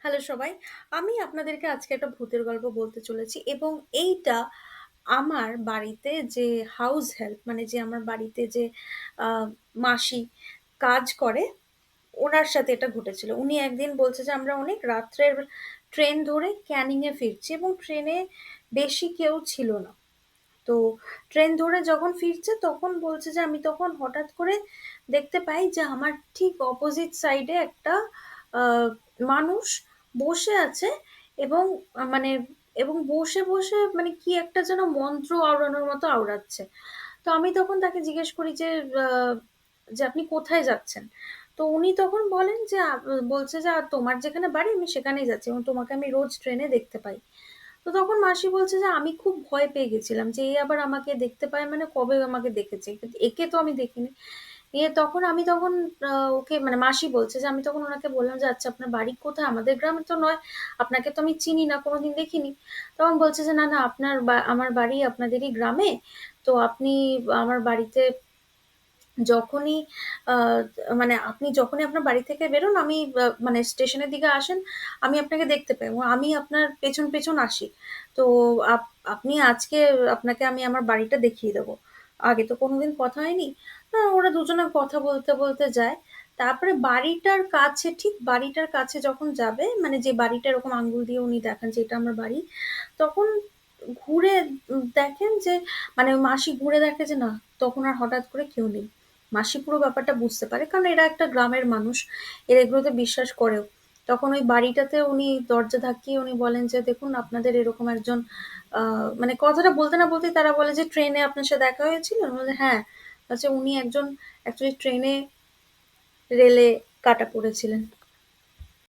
Hello সবাই। আমি আপনাদেরকে আজকে একটা ভূতের গল্প বলতে চলেছি এবং এইটা আমার বাড়িতে যে হাউস হেল্প মানে যে আমার বাড়িতে যে আ মাসি কাজ করে, ওনার সাথে এটা ঘটেছিল। উনি একদিন বলছে যে, "আমরা অনেক রাত্রের ট্রেন ধরে ক্যানিং এ ফিরছি" এবং ট্রেনে বেশি কেউ ছিল না। তো ট্রেন ধরে যখন ফিরছে তখন বলছে যে আমি তখন হঠাৎ করে দেখতে পাই যে আমার ঠিক অপোজিট সাইডে একটা মানুষ বসে আছে এবং মানে এবং বসে বসে মানে কি একটা যেন মন্ত্র আওড়ানোর মতো আওড়াচ্ছে। তো আমি তখন তাকে জিজ্ঞেস করি যে যে আপনি কোথায় যাচ্ছেন? তো উনি তখন বলেন যে বলছে যে তোমার যেখানে বাড়ি আমি সেখানেই যাচ্ছি এবং তোমাকে আমি রোজ ট্রেনে দেখতে পাই। তো তখন মাসি বলছে যে আমি খুব ভয় পেয়ে গেছিলাম যে এ আবার আমাকে দেখতে পায় মানে কবে আমাকে দেখেছে, কিন্তু একে তো আমি দেখিনি। নিয়ে তখন আমি তখন ওকে মানে মাসি বলছে যে আমি তখন ওনাকে বললাম যে আচ্ছা আপনার বাড়ি কোথায়, আমাদের গ্রামে তো নয়, আপনাকে তো আমি চিনি না, কোনোদিন দেখিনি। তখন বলছে যে না না আপনার আমার বাড়ি আপনাদেরই গ্রামে। তো আপনি আমার বাড়িতে যখনই মানে আপনি যখনই আপনার বাড়ি থেকে বেরোন আমি মানে স্টেশনের দিকে আসেন, আমি আপনাকে দেখতে পাই এবং আমি আপনার পেছন পেছন আসি। তো আপনি আজকে আপনাকে আমি আমার বাড়িটা দেখিয়ে দেবো। আগে তো কোনোদিন কথা হয়নি। ওরা দুজনে কথা বলতে বলতে যায়। তারপরে বাড়িটার কাছে, ঠিক বাড়িটার কাছে যখন যাবে, মানে যে বাড়িটা এরকম আঙ্গুল দিয়ে উনি দেখান যে এটা আমার বাড়ি, তখন ঘুরে দেখেন যে মানে ওই মাসি ঘুরে দেখে যে না, তখন আর হঠাৎ করে কেউ নেই। মাসি পুরো ব্যাপারটা বুঝতে পারে, কারণ এরা একটা গ্রামের মানুষ, এরা এগুলোতে বিশ্বাস করেও। তখন ওই বাড়িটাতে উনি দরজা ধাক্কিয়ে উনি বলেন যে দেখুন আপনাদের এরকম একজন মানে কথাটা বলতে না বলতেই তারা বলে যে ট্রেনে আপনার সাথে দেখা হয়েছিল, বলে হ্যাঁ। আচ্ছা উনি একজন অ্যাকচুয়ালি ট্রেনে রেলে কাটা পড়েছিলেন।